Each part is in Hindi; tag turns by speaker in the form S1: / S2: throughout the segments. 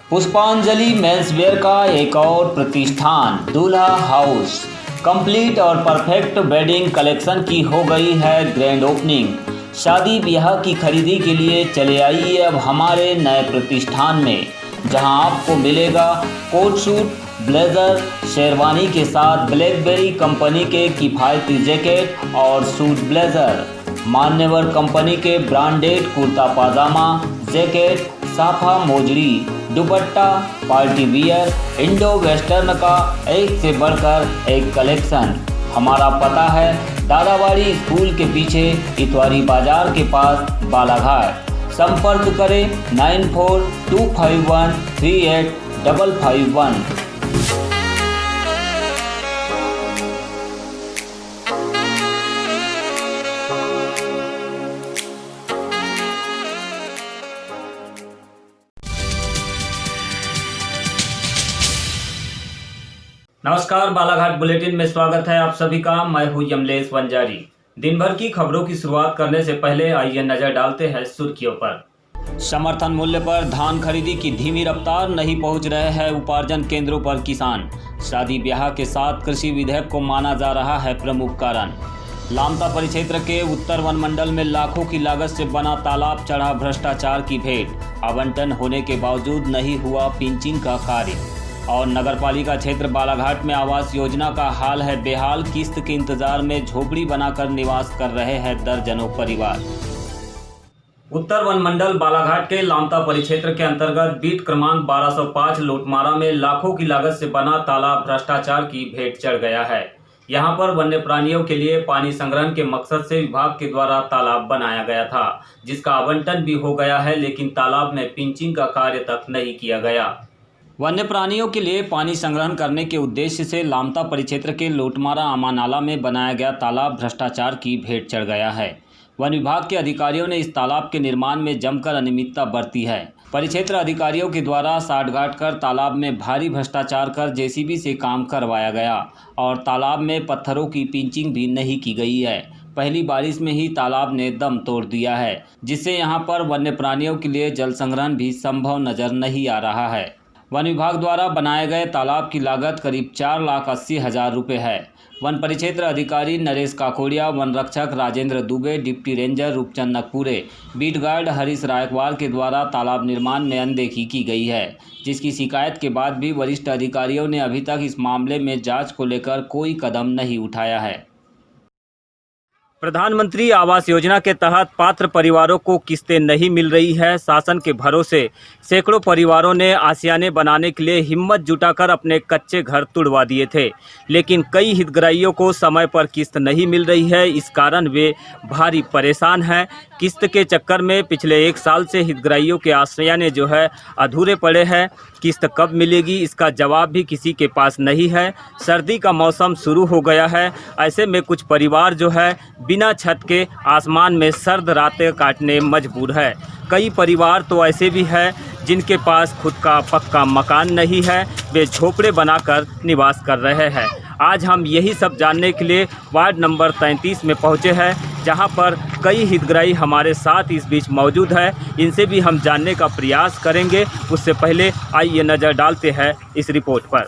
S1: पुष्पांजलि मेंसवेयर का एक और प्रतिष्ठान दूल्हा हाउस कंप्लीट और परफेक्ट वेडिंग कलेक्शन की हो गई है ग्रैंड ओपनिंग। शादी ब्याह की खरीदी के लिए चले आइए अब हमारे नए प्रतिष्ठान में, जहां आपको मिलेगा कोट सूट, ब्लेजर, शेरवानी के साथ ब्लैकबेरी कंपनी के किफ़ायती जैकेट और सूट ब्लेजर, मान्यवर कंपनी के ब्रांडेड कुर्ता पाजामा, जैकेट, साफा मोजड़ी, dupatta, party wear, Indo western का एक से बढ़कर एक कलेक्शन। हमारा पता है दादावाड़ी स्कूल के पीछे इतवारी बाजार के पास बालाघाट। संपर्क करें 9425138551। नमस्कार, बालाघाट बुलेटिन में स्वागत है आप सभी का। मैं हूं यमलेश वंजारी। दिन भर की खबरों की शुरुआत करने से पहले आइए नजर डालते हैं सुर्खियों पर। समर्थन मूल्य पर धान खरीदी की धीमी रफ्तार, नहीं पहुंच रहे हैं उपार्जन केंद्रों पर किसान। शादी ब्याह के साथ कृषि विधेयक को माना जा रहा है प्रमुख कारण। लामता परिक्षेत्र के उत्तर वन मंडल में लाखों की लागत से बना तालाब चढ़ा भ्रष्टाचार की भेंट, आवंटन होने के बावजूद नहीं हुआ पिंचिंग का कार्य। और नगरपालिका क्षेत्र बालाघाट में आवास योजना का हाल है बेहाल, किस्त के इंतजार में झोपड़ी बनाकर निवास कर रहे हैं दर्जनों परिवार। उत्तर वन मंडल बालाघाट के लामता परिक्षेत्र के अंतर्गत बीट क्रमांक 1205 लोटमारा में लाखों की लागत से बना तालाब भ्रष्टाचार की भेंट चढ़ गया है। यहां पर वन्य प्राणियों के लिए पानी संग्रहण के मकसद से विभाग के द्वारा तालाब बनाया गया था, जिसका आवंटन भी हो गया है, लेकिन तालाब में पिंचिंग का कार्य तक नहीं किया गया। वन्य प्राणियों के लिए पानी संग्रहण करने के उद्देश्य से लामता परिक्षेत्र के लोटमारा आमा नाला में बनाया गया तालाब भ्रष्टाचार की भेंट चढ़ गया है। वन विभाग के अधिकारियों ने इस तालाब के निर्माण में जमकर अनियमितता बरती है। परिक्षेत्र अधिकारियों के द्वारा साठगांठ कर तालाब में भारी भ्रष्टाचार कर जेसीबी से काम करवाया गया और तालाब में पत्थरों की पिंचिंग भी नहीं की गई है। पहली बारिश में ही तालाब ने दम तोड़ दिया है, जिससे यहाँ पर वन्य प्राणियों के लिए जल संग्रहण भी संभव नजर नहीं आ रहा है। वन विभाग द्वारा बनाए गए तालाब की लागत करीब 4,80,000 रुपये है। वन परिक्षेत्र अधिकारी नरेश काकोड़िया, वन रक्षक Rajendra Dubey, deputy ranger Roopchand Nakpure, beat guard Harish Raikwar के द्वारा तालाब निर्माण में अनदेखी की गई है, जिसकी शिकायत के बाद भी वरिष्ठ अधिकारियों ने अभी तक इस मामले में जांच को लेकर कोई कदम नहीं उठाया है। प्रधानमंत्री आवास योजना के तहत पात्र परिवारों को किस्तें नहीं मिल रही है। शासन के भरोसे सैकड़ों परिवारों ने आशियाने बनाने के लिए हिम्मत जुटाकर अपने कच्चे घर तुड़वा दिए थे, लेकिन कई हितग्राहियों को समय पर किस्त नहीं मिल रही है। इस कारण वे भारी परेशान हैं। किस्त के चक्कर में पिछले 1 साल से हितग्राहियों के आशियाने जो है अधूरे पड़े हैं। किस्त कब मिलेगी इसका जवाब भी किसी के पास नहीं है। सर्दी का मौसम शुरू हो गया है, ऐसे में कुछ परिवार जो है बिना छत के आसमान में सर्द रातें काटने मजबूर है। कई परिवार तो ऐसे भी हैं जिनके पास खुद का पक्का मकान नहीं है, वे झोपड़े बनाकर निवास कर रहे हैं। आज हम यही सब जानने के लिए वार्ड नंबर 33 में पहुंचे हैं, जहां पर कई हितग्राही हमारे साथ इस बीच मौजूद है। इनसे भी हम जानने का प्रयास करेंगे। उससे पहले आइए नज़र डालते हैं इस रिपोर्ट पर।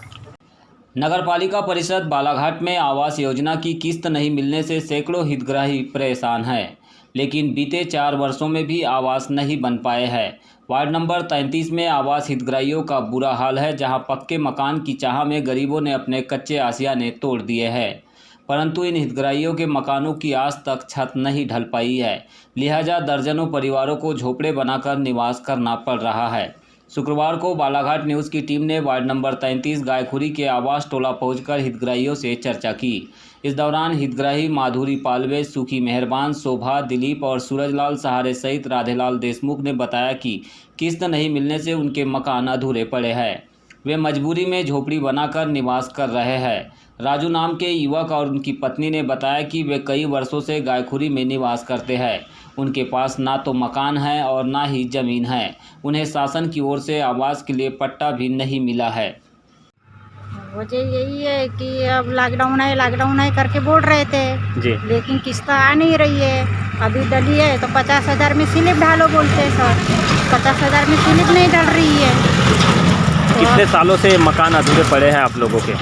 S1: नगरपालिका परिषद बालाघाट में आवास योजना की किस्त नहीं मिलने से सैकड़ों हितग्राही परेशान हैं, लेकिन बीते 4 वर्षों में भी आवास नहीं बन पाए हैं। वार्ड नंबर 33 में आवास हितग्राहियों का बुरा हाल है, जहां पक्के मकान की चाह में गरीबों ने अपने कच्चे आशियाने तोड़ दिए हैं, परंतु इन हितग्राहियों के मकानों की आज तक छत नहीं ढल पाई है। लिहाजा दर्जनों परिवारों को झोपड़े बनाकर निवास करना पड़ रहा है। शुक्रवार को बालाघाट न्यूज़ की टीम ने वार्ड नंबर 33 गायखुरी के आवास टोला पहुंचकर हितग्राहियों से चर्चा की। इस दौरान हितग्राही माधुरी पालवे, सुखी मेहरबान, शोभा, दिलीप और सूरजलाल सहारे सहित राधेलाल देशमुख ने बताया कि किस्त नहीं मिलने से उनके मकान अधूरे पड़े हैं। वे मजबूरी में झोपड़ी बनाकर निवास कर रहे हैं। राजू नाम के युवक और उनकी पत्नी ने बताया कि वे कई वर्षों से गायखुरी में निवास करते हैं। उनके पास ना तो मकान है और ना ही ज़मीन है। उन्हें शासन की ओर से आवास के लिए पट्टा भी नहीं मिला है।
S2: वजह यही है कि अब लॉकडाउन है करके बोल रहे थे
S1: जी,
S2: लेकिन किस्त आ नहीं रही है। अभी डली है तो 50,000 में स्लिप डालो बोलते हैं सर, 50,000 में स्लिप नहीं डल रही है।
S1: कितने सालों से मकान अधूरे पड़े हैं आप लोगों के?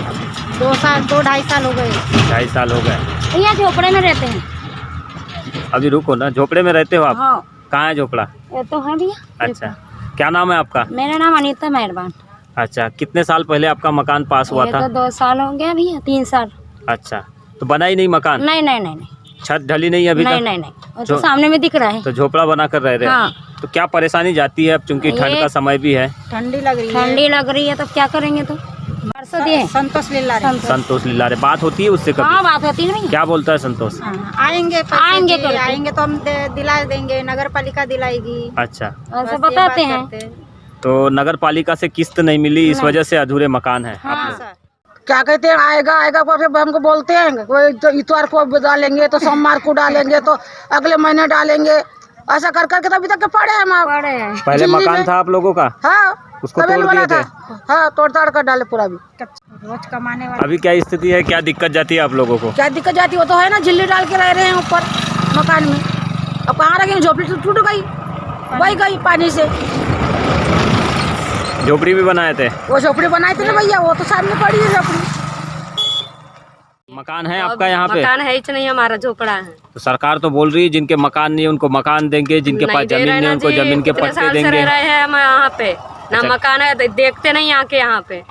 S2: 2-2.5 साल हो गए।
S1: 2.5 साल हो गए।
S2: यहाँ झोपड़े में रहते हैं।
S1: अभी रुको ना, झोपड़े में रहते हो आप?
S2: हाँ।
S1: कहाँ है झोपड़ा?
S2: ये तो है भैया।
S1: अच्छा, क्या नाम है आपका?
S2: मेरा नाम अनीता मेहरबान।
S1: अच्छा, कितने साल पहले आपका मकान पास हुआ
S2: ये
S1: था?
S2: तो 2 साल हो गया भैया, 3 साल।
S1: अच्छा, तो बना ही नहीं मकान?
S2: नहीं नहीं नहीं नहीं
S1: छत ढली नहीं अभी
S2: नहीं
S1: तक?
S2: नहीं नहीं, वो तो सामने में दिख रहा है।
S1: तो झोपड़ा बना कर रह रहे हैं।
S2: हाँ।
S1: तो क्या परेशानी जाती है अब, चूंकि ठंड का समय भी है?
S2: ठंडी लग रही है तो क्या करेंगे? तो बरसों दिए। संतोष
S1: लीला रे बात होती है उससे कभी?
S2: हाँ, बात होती है भैया।
S1: क्या बोलता है संतोष?
S2: आएंगे तो हम दिला देंगे, नगर पालिका दिलाएगी।
S1: अच्छा,
S2: ऐसे बताते हैं।
S1: तो नगर पालिका से किस्त नहीं मिली, इस वजह से अधूरे मकान है आप लोग।
S3: क्या कहते हैं, आएगा पर हमको बोलते हैं कोई तो इतवार को डालेंगे, तो सोमवार को डालेंगे, तो अगले महीने डालेंगे, ऐसा कर करके तो अभी तक पड़े हैं हम।
S1: पहले मकान था आप लोगों का?
S3: हाँ,
S1: उसको तोड़ दिए थे?
S3: हाँ, तोड़ ताड़ कर डाले पूरा। भी
S2: रोज कमाने वाले।
S1: अभी क्या स्थिति है, क्या दिक्कत जाती है आप लोगों को?
S3: क्या दिक्कत जाती है, वो तो है ना, झिल्ली डाल के रह रहे हैं ऊपर मकान में। अब कहाँ रखेंगे, झोपड़ी तो टूट गई, बह गई पानी से।
S1: झोपड़ी भी बनाए थे?
S3: वो झोपड़ी बनाए थे ना भैया, वो तो सामने पड़ी है झोपड़ी।
S1: मकान है आपका यहाँ पे?
S4: मकान है ही नहीं, हमारा झोपड़ा है।
S1: तो सरकार तो बोल रही है जिनके मकान नहीं है उनको मकान देंगे, जिनके पास जमीन नहीं है उनको जमीन के पट्टे देंगे।
S4: रह रहे हैं हम यहाँ पे ना।
S1: अच्छा।
S4: मकान है तो देखते नहीं आके यहाँ पे।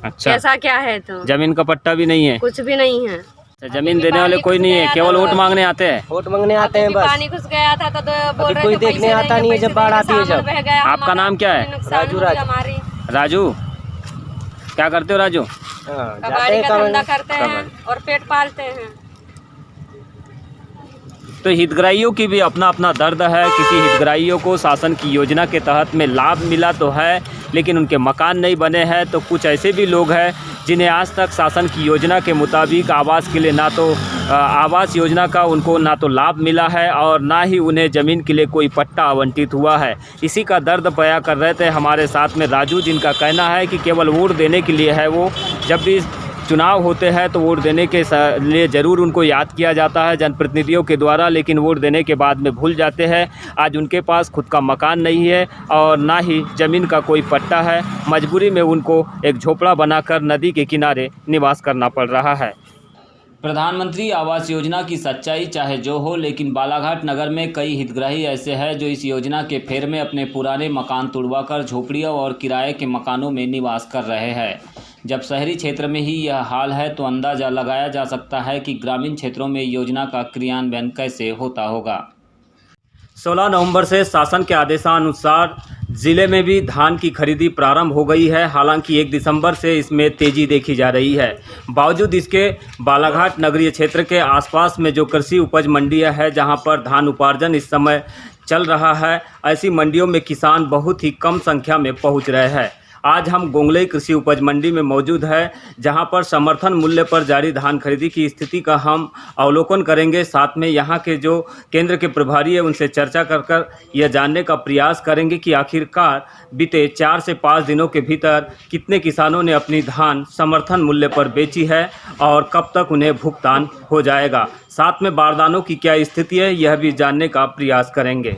S1: अच्छा,
S4: कैसा क्या है? तो
S1: जमीन का पट्टा भी नहीं है?
S4: कुछ भी नहीं है।
S1: जमीन देने वाले कोई नहीं है, केवल वोट मांगने आते हैं।
S5: वोट मांगने आते हैं बस।
S4: पानी घुस गया था तो बोल रहे
S5: कोई
S4: थे
S5: देखने आता नहीं है जब बाढ़ आती है। जब
S1: आपका नाम क्या है? राजू, क्या करते हो राजू?
S4: कबाड़ी का धंधा करते हैं और पेट पालते हैं।
S1: तो हितग्राहियों की भी अपना अपना दर्द है। किसी हितग्राहियों को शासन की योजना के तहत में लाभ मिला तो है, लेकिन उनके मकान नहीं बने हैं। तो कुछ ऐसे भी लोग हैं जिन्हें आज तक शासन की योजना के मुताबिक आवास के लिए ना तो आवास योजना का उनको ना तो लाभ मिला है और ना ही उन्हें ज़मीन के लिए कोई पट्टा आवंटित हुआ है। इसी का दर्द बयां कर रहे थे हमारे साथ में राजू, जिनका कहना है कि केवल वोट देने के लिए है वो। जब भी चुनाव होते हैं तो वोट देने के लिए ज़रूर उनको याद किया जाता है जनप्रतिनिधियों के द्वारा, लेकिन वोट देने के बाद में भूल जाते हैं। आज उनके पास खुद का मकान नहीं है और ना ही ज़मीन का कोई पट्टा है। मजबूरी में उनको एक झोपड़ा बनाकर नदी के किनारे निवास करना पड़ रहा है। प्रधानमंत्री आवास योजना की सच्चाई चाहे जो हो, लेकिन बालाघाट नगर में कई हितग्राही ऐसे हैं जो इस योजना के फेर में अपने पुराने मकान तुड़वाकर झोपड़ियों और किराए के मकानों में निवास कर रहे हैं। जब शहरी क्षेत्र में ही यह हाल है तो अंदाज़ा लगाया जा सकता है कि ग्रामीण क्षेत्रों में योजना का क्रियान्वयन कैसे होता होगा। 16 नवंबर से शासन के आदेशानुसार ज़िले में भी धान की खरीदी प्रारंभ हो गई है। हालांकि 1 दिसंबर से इसमें तेज़ी देखी जा रही है। बावजूद इसके बालाघाट नगरीय क्षेत्र के आसपास में जो कृषि उपज मंडियां है, जहां पर धान उपार्जन इस समय चल रहा है, ऐसी मंडियों में किसान बहुत ही कम संख्या में पहुंच रहे हैं। आज हम गोंगलई कृषि उपज मंडी में मौजूद है, जहां पर समर्थन मूल्य पर जारी धान खरीदी की स्थिति का हम अवलोकन करेंगे। साथ में यहां के जो केंद्र के प्रभारी है उनसे चर्चा कर यह जानने का प्रयास करेंगे कि आखिरकार बीते 4 से 5 दिनों के भीतर कितने किसानों ने अपनी धान समर्थन मूल्य पर बेची है और कब तक उन्हें भुगतान हो जाएगा। साथ में बारदानों की क्या स्थिति है, यह भी जानने का प्रयास करेंगे।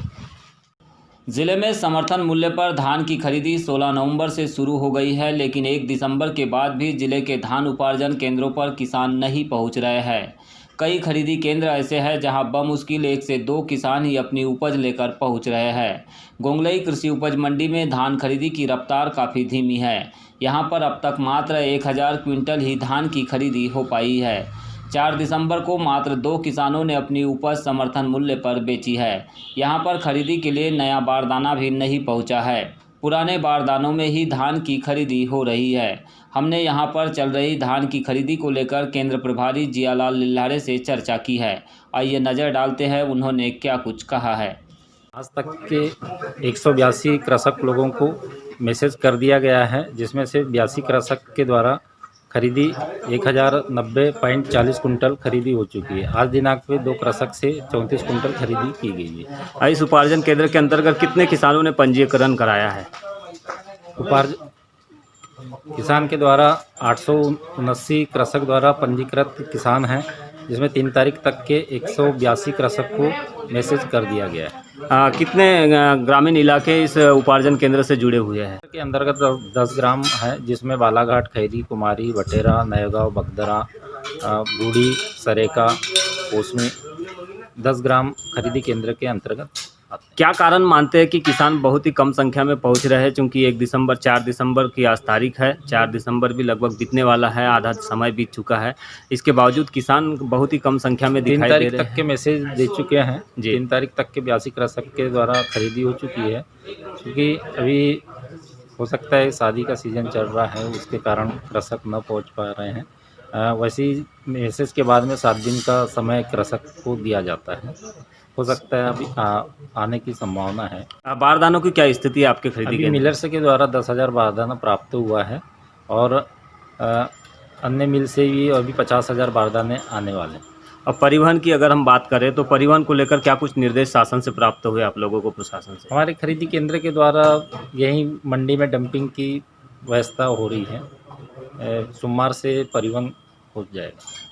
S1: ज़िले में समर्थन मूल्य पर धान की खरीदी 16 नवंबर से शुरू हो गई है, लेकिन 1 दिसंबर के बाद भी ज़िले के धान उपार्जन केंद्रों पर किसान नहीं पहुंच रहे हैं। कई खरीदी केंद्र ऐसे हैं जहां बमुश्किल 1 से 2 किसान ही अपनी उपज लेकर पहुंच रहे हैं। गोंगलई कृषि उपज मंडी में धान खरीदी की रफ्तार काफ़ी धीमी है। यहां पर अब तक मात्र 1000 क्विंटल ही धान की खरीदी हो पाई है। 4 दिसंबर को मात्र 2 किसानों ने अपनी उपज समर्थन मूल्य पर बेची है। यहां पर खरीदी के लिए नया बारदाना भी नहीं पहुंचा है। पुराने बारदानों में ही धान की खरीदी हो रही है। हमने यहां पर चल रही धान की खरीदी को लेकर केंद्र प्रभारी जियालाल लिल्हारे से चर्चा की है। आइए नज़र डालते हैं उन्होंने क्या कुछ कहा है।
S6: आज तक के 182 कृषक लोगों को मैसेज कर दिया गया है, जिसमें से 82 कृषक के द्वारा खरीदी 1090.40 कुंटल खरीदी हो चुकी है। आज दिनांक पे 2 कृषक से 34 कुंटल खरीदी की गई है।
S1: इस उपार्जन केंद्र के अंतर्गत कितने किसानों ने पंजीकरण कराया है?
S6: किसान के द्वारा 879 कृषक द्वारा पंजीकृत किसान हैं, जिसमें 3 तारीख तक के 182 कृषक को मैसेज कर दिया गया है।
S1: कितने ग्रामीण इलाके इस उपार्जन केंद्र से जुड़े हुए हैं?
S6: के अंतर्गत 10 ग्राम है, जिसमें बालाघाट, खैरी, कुमारी, बटेरा, नयगांव, बगदरा, बूढ़ी, सरेका, ओसमी 10 ग्राम खरीदी केंद्र के अंतर्गत।
S1: क्या कारण मानते हैं कि किसान बहुत ही कम संख्या में पहुंच रहे हैं? चूंकि 4 दिसंबर की आज तारीख है, 4 दिसंबर भी लगभग बीतने वाला है, आधा समय बीत चुका है। इसके बावजूद किसान बहुत ही कम संख्या में
S6: 3
S1: दिखाई दे
S6: तारीख
S1: रहे
S6: तक के मैसेज दे चुके हैं
S1: जी।
S6: 3 तारीख तक के 82 कृषक के द्वारा खरीदी हो चुकी है। क्योंकि अभी हो सकता है शादी का सीज़न चल रहा है, उसके कारण कृषक न पहुंच पा रहे हैं। वैसे ही मैसेज के बाद में 7 दिन का समय कृषक को दिया जाता है। हो सकता है अभी आने की संभावना है।
S1: बारदानों की क्या स्थिति है आपके खरीदी
S6: अभी
S1: केंद्र?
S6: मिलर्स के द्वारा 10,000 बारदाना प्राप्त हुआ है और अन्य मिल से भी अभी 50,000 बारदाने आने वाले हैं।
S1: और परिवहन की अगर हम बात करें तो परिवहन को लेकर क्या कुछ निर्देश शासन से प्राप्त हुए आप लोगों को, प्रशासन से?
S6: हमारे खरीदी केंद्र के द्वारा यही मंडी में डंपिंग की व्यवस्था हो रही है। सोमवार से परिवहन हो जाएगा।